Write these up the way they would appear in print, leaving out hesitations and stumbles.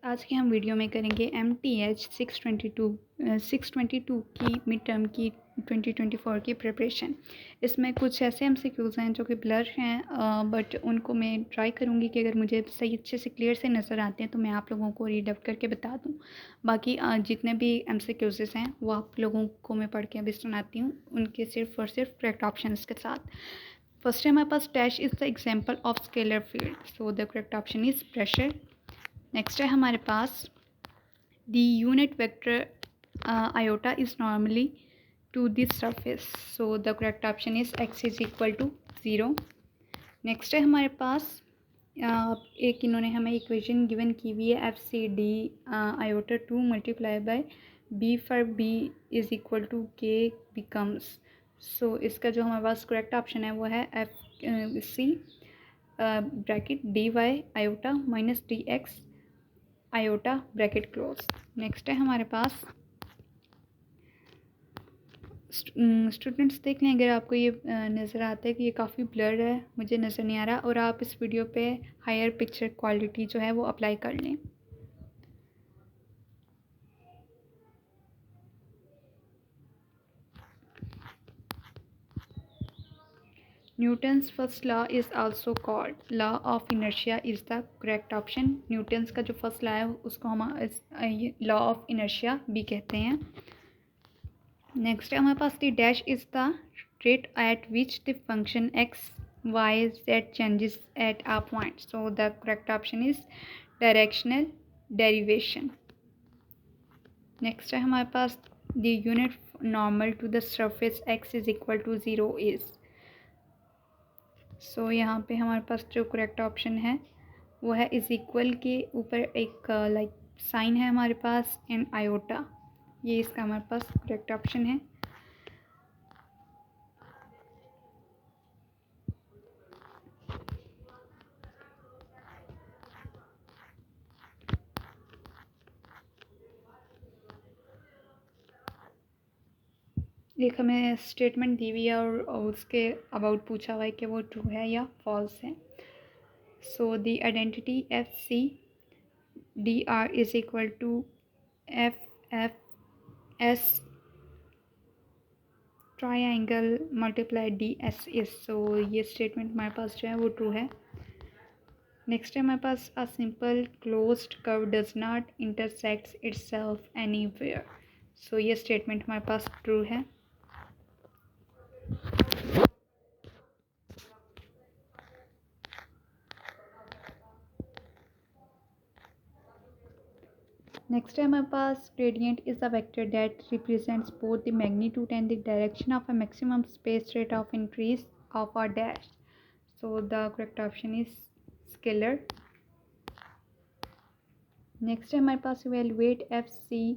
आज के हम वीडियो में करेंगे MTH 622 की मिड टर्म की 2024 की प्रिपरेशन। इसमें कुछ ऐसे MCQs हैं जो कि ब्लर हैं, बट उनको मैं ट्राई करूँगी कि अगर मुझे सही अच्छे से क्लियर से नज़र आते हैं तो मैं आप लोगों को रीड आउट करके बता दूँ। बाकी जितने भी MCQs हैं वो आप लोगों को मैं पढ़ के अभी सुनाती हूँ, उनके सिर्फ और सिर्फ करेक्ट ऑप्शन के साथ। फर्स्ट है हमारे पास dash is the example of scalar field, so the correct option is pressure. Next है हमारे पास the unit vector iota is normally to this surface, so the correct option is x is equal to 0. Next है हमारे पास एक इन्होंने हमें equation given की हुई है FCD iota 2 multiply by B for B is equal to K becomes, so इसका जो हमारे पास करेक्ट ऑप्शन है वो है FC bracket DY iota minus DX iota bracket close. Next है हमारे पास स्टूडेंट्स देख लें, अगर आपको ये नज़र आता है कि ये काफ़ी ब्लर है, मुझे नज़र नहीं आ रहा, और आप इस वीडियो पे हायर पिक्चर क्वालिटी जो है वो अप्लाई कर लें। Newton's first law is also called law of inertia is the correct option. Newton's का जो फर्स्ट लॉ है उसको हम लॉ ऑफ इनर्शिया भी कहते हैं। नेक्स्ट है हमारे पास the dash is the rate at which the function x, y, z changes at a point, so the correct option is directional derivation. Next है हमारे पास the unit normal to the surface x is equal to 0 is, so यहाँ पे हमारे पास जो correct option है वो है is equal के ऊपर एक like साइन है हमारे पास and iota, ये इसका हमारे पास correct option है। एक हमें स्टेटमेंट दी हुई है और उसके अबाउट पूछा हुआ है कि वो ट्रू है या फॉल्स है। So the identity FCDR is equal to FFS triangle multiply DS is, so ये स्टेटमेंट हमारे पास जो है वो ट्रू है। नेक्स्ट है हमारे पास a simple closed curve does not intersects itself anywhere, so ये स्टेटमेंट हमारे पास ट्रू है। नेक्स्ट है हमारे पास gradient is a vector that represents both the magnitude and the direction of a maximum space rate of increase of a dash, so the correct option is scalar. Next है हमारे पास evaluate FC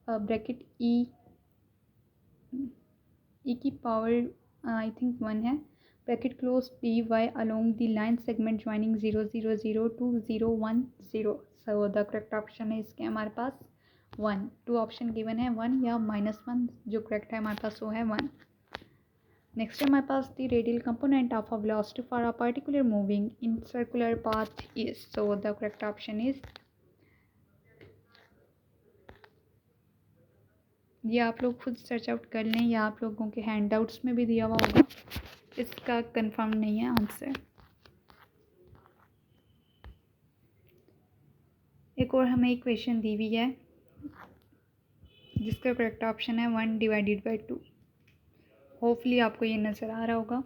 bracket E की power I think 1 है bracket close BY along the line segment joining 0 0 0 to 0 1 0, so the correct option है इसके हमारे पास 1। 2 option given है 1 या -1, जो करेक्ट है हमारे पास वो है 1। नेक्स्ट है हमारे पास the radial component of a velocity for a particular moving in circular path is, so the correct option is, ये आप लोग खुद सर्च आउट कर लें या आप लोगों के हैंड आउट्स में भी दिया हुआ होगा, इसका कंफर्म नहीं है आंसर। एक और हमें इक्वेशन दी हुई है जिसका करेक्ट ऑप्शन है 1/2। होपफुली आपको ये नज़र आ रहा होगा।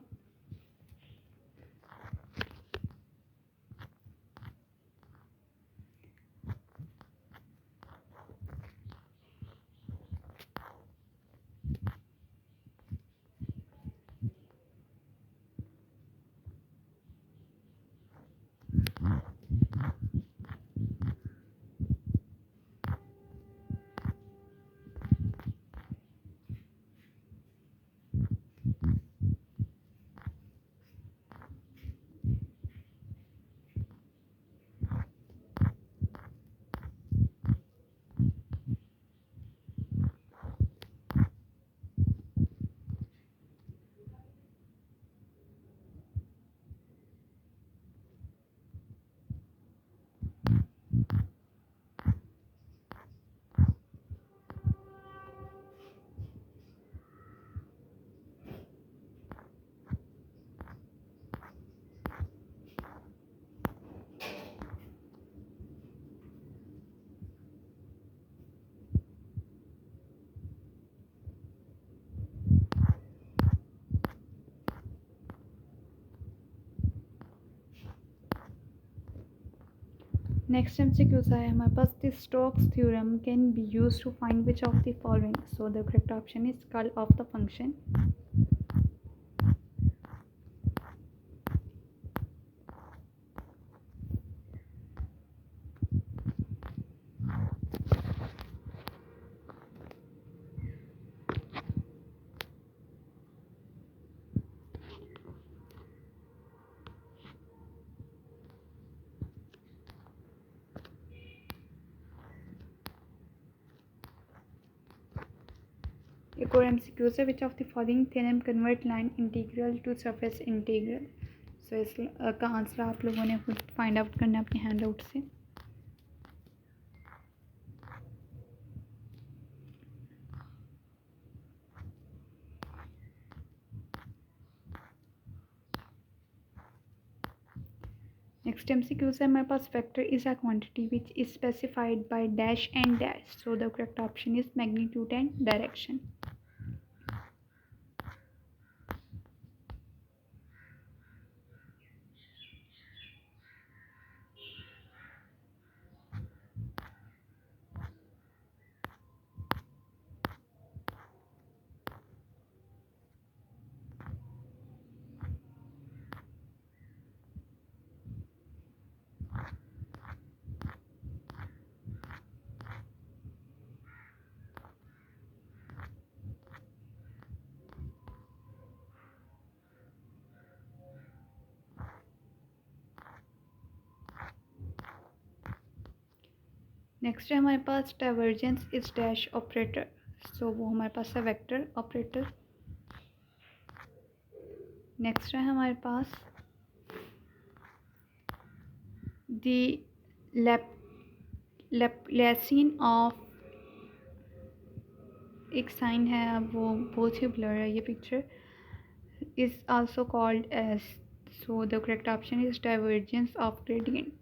नेक्स्ट एमसीक्यूज है हमारे पास the Stokes theorem can be use to find which of the following, so the correct option is curl of the function. एक और एमसीक्यूज है which of the following theorem convert line integral to surface integral. So इसका answer आप लोगों ने खुद find out करना है अपने हैंड आउट से। नेक्स्ट एमसीक्यूज है हमारे पास vector is a quantity which is specified by dash and dash, so the correct option is magnitude and direction. Next है हमारे पास divergence is dash operator, so वो हमारे पास है वेक्टर ऑपरेटर। नेक्स्ट है हमारे पास द लैप्लासियन ऑफ, एक साइन है, अब वो बहुत ही ब्लर है ये picture, is also called edge, so the correct option is divergence of gradient.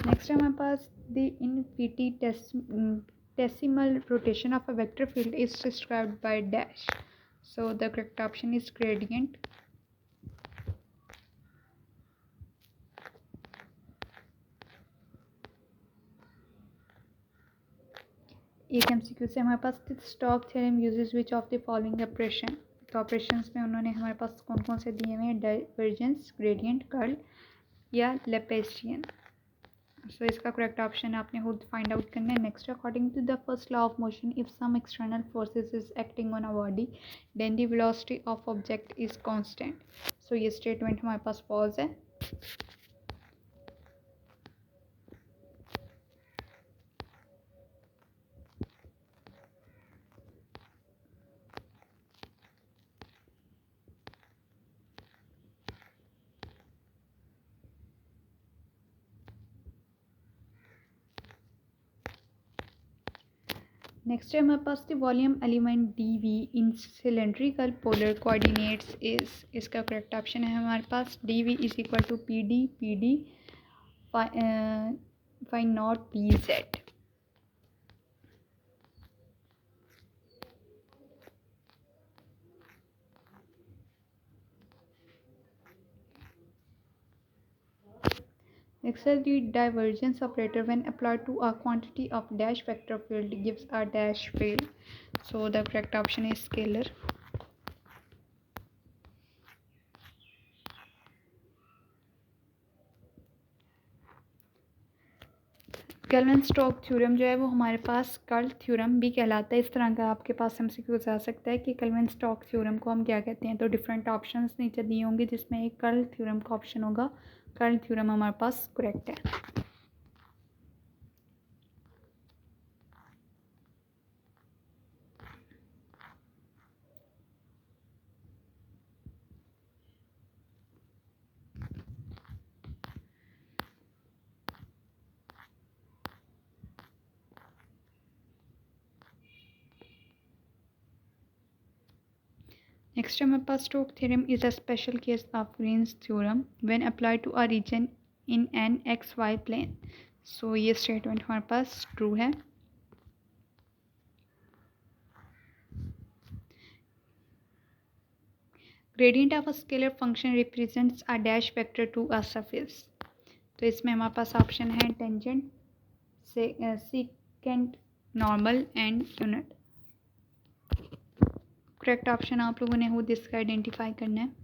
Next है हमारे पास the infinitesimal rotation of a vector field is described by dash, so the correct option is gradient. एक MCQ से हमारे पास Stokes theorem uses which of the following operation, तो operations में उन्होंने हमारे पास कौन कौन से दिए हुए हैं, डाइवर्जेंस, ग्रेडियंट, कर्ल या लैप्लासियन। सो इसका करेक्ट ऑप्शन आपने खुद फाइंड आउट करना है। Next, according to the first law of motion, if some external forces is acting on a body then the velocity of object is constant. So ये statement हमारे पास false है। Next है हमारे पास the volume element D V in cylindrical polar coordinates is, इसका correct option है हमारे पास D v is equal to p d phi naught p z. Next is the divergence operator when applied to a quantity of dash vector field gives a dash field. So the correct option is scalar. Kelvin Stoke theorem जो है वो हमारे पास curl theorem भी कहलाता है। इस तरह का आपके पास एमसीक्यूज आ सकता है कि कैल्विन स्टोक थ्योरम को हम क्या कहते हैं, तो डिफरेंट ऑप्शंस नीचे दिए होंगे जिसमें एक कर्ल थ्योरम का ऑप्शन होगा। कर्ल थ्योरम हमारे पास करेक्ट है। Next हमारे पास Stokes theorem is a special case of Green's theorem when applied to a region in an xy plane. So ये स्टेटमेंट हमारे पास ट्रू है। Gradient of a scalar function represents a dash vector to a surface. तो इसमें हमारे पास option है tangent, second, normal and unit. Correct option आप लोगों ने खुद इसका आइडेंटिफाई करना है।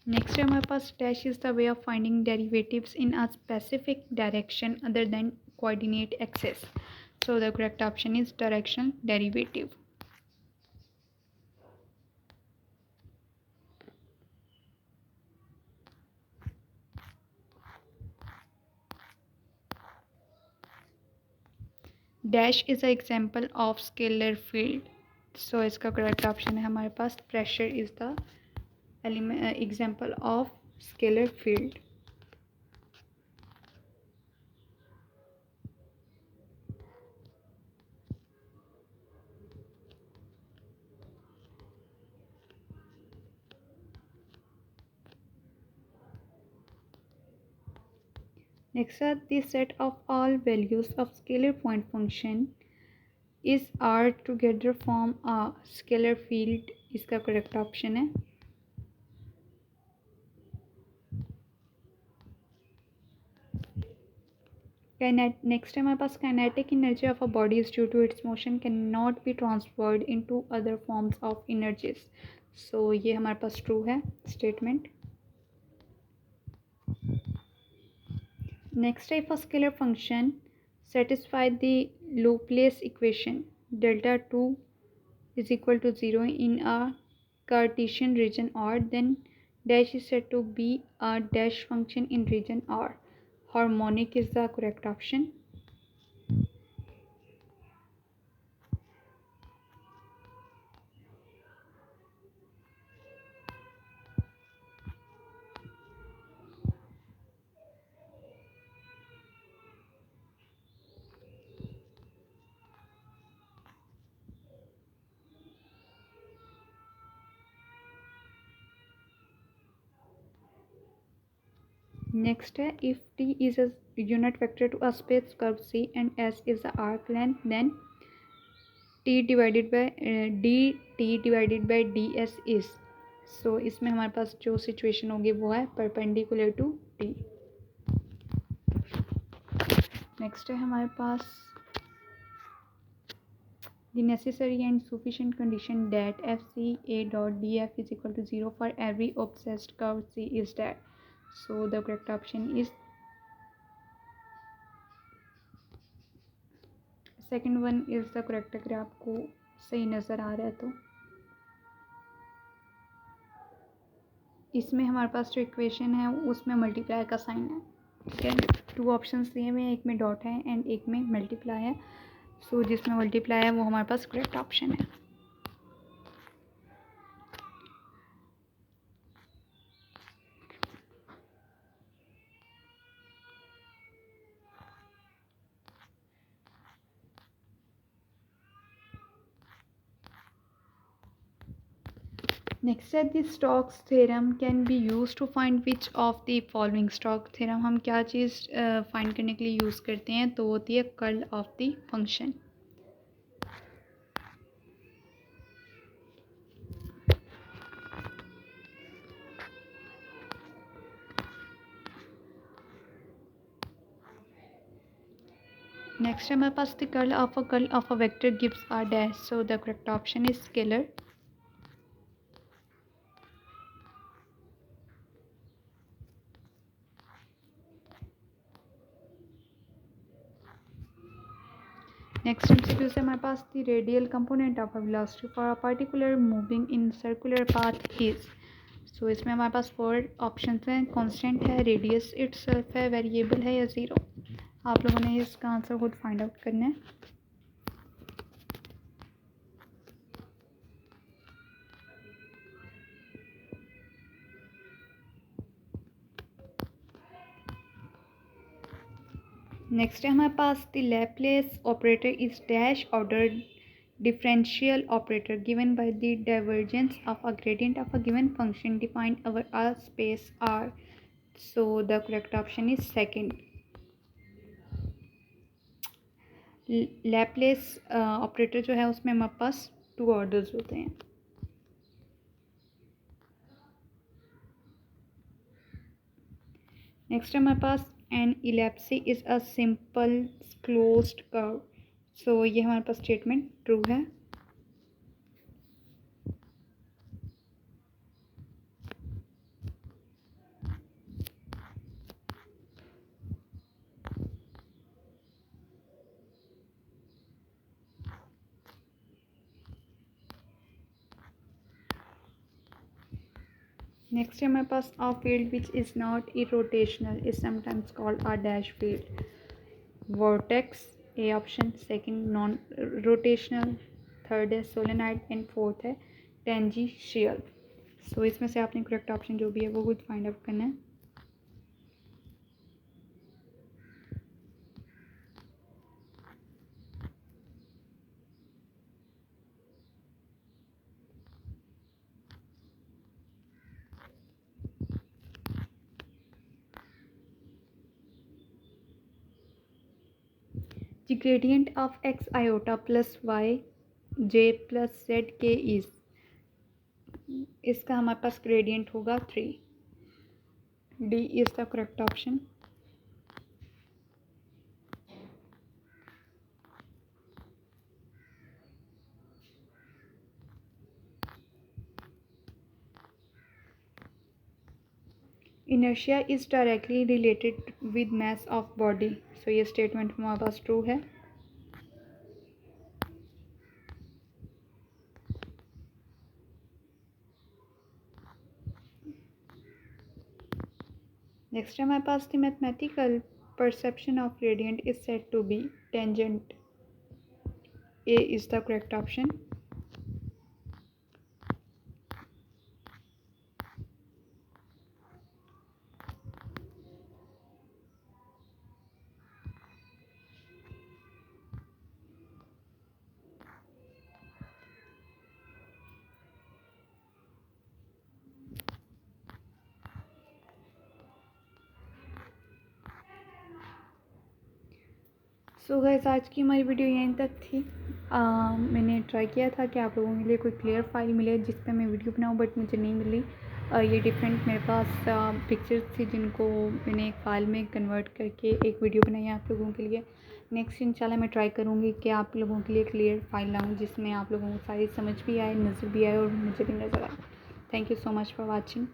नेक्स्ट है हमारे पास dash is the way of finding derivatives in a specific direction other than coordinate axis. So the correct option is directional derivative. Dash is a example of scalar field. So इसका correct option है हमारे पास pressure is the example of scalar field. Next are the set of all values of scalar point function is R together form a scalar field। इसका correct option है। Next है हमारे पास kinetic energy of a body is due to its motion can not be transferred into other forms of energies. So ये हमारे पास true है statement. Next type of scalar function satisfy the Laplace equation delta 2 is equal to 0 in a Cartesian region R, then dash is said to be a dash function in region R। Harmonic is the correct option। Next है if t is a unit vector to a space curve C and S is the arc length, then t divided by dt divided by ds is। सो इसमें हमारे पास जो situation होगी वो है perpendicular to t। Next है हमारे पास the necessary and sufficient condition that fc a dot df is equal to 0 for every obsessed curve C is that। So the correct option is second one is the correct। अगर आपको सही नज़र आ रहा है तो इसमें हमारे पास जो इक्वेशन है उसमें मल्टीप्लाई का साइन है। ठीक है, टू ऑप्शंस दिए हुए हैं, एक में डॉट है एंड एक में मल्टीप्लाई है। सो जिसमें मल्टीप्लाई है वो हमारे पास करेक्ट ऑप्शन है। नेक्स्ट है the Stokes theorem can be use to find which of the following. Stoke theorem हम क्या चीज़ फाइंड करने के लिए यूज़ करते हैं, तो होती है curl of the function. Next है हमारे पास the curl of a vector gives are dash. So the correct option is scalar. Next MCQ से हमारे पास the radial component of a velocity for a particular moving in circular path is. So इसमें हमारे पास four options हैं। Constant है, radius itself है, variable है या ज़ीरो। आप लोगों ने इसका आंसर खुद फाइंड आउट करना है। नेक्स्ट है हमारे पास the Laplace operator is dash order differential operator given by the divergence of a gradient of a given function defined over a space R. So the correct option is second. Laplace operator जो है उसमें हमारे पास to orders होते हैं. Next हमारे पास an ellipse is a simple closed curve. So ये हमारे पास स्टेटमेंट ट्रू है. नेक्स्ट है हमारे पास a field which is not irrotational is sometimes called a dash field. Vortex A option, second non rotational, third है सोलेनाइड एंड फोर्थ है tangential. सो इसमें से आपने करेक्ट ऑप्शन जो भी है वो खुद फाइंड आउट करना है. The gradient of x iota plus y j plus z k is, इसका हमारे पास ग्रेडियंट होगा 3. D is the correct option. Inertia is directly related with mass of body. So ये स्टेटमेंट हमारे पास ट्रू है. नेक्स्ट है हमारे पास the mathematical perception of gradient is said to be tangent. A is the correct option. So guys आज की हमारी वीडियो यहीं तक थी. मैंने ट्राई किया था कि आप लोगों के लिए कोई क्लियर फाइल मिले जिस पे मैं वीडियो बनाऊं, बट मुझे नहीं मिली. ये डिफरेंट मेरे पास पिक्चर्स थी जिनको मैंने एक फ़ाइल में कन्वर्ट करके एक वीडियो बनाई है आप लोगों के लिए. नेक्स्ट इंशाल्लाह मैं ट्राई करूँगी कि आप लोगों के लिए क्लियर फाइल लाऊँ जिसमें आप लोगों को सारी समझ भी आए, नज़र भी आए और मुझे भी नज़र आए. Thank you so much for watching.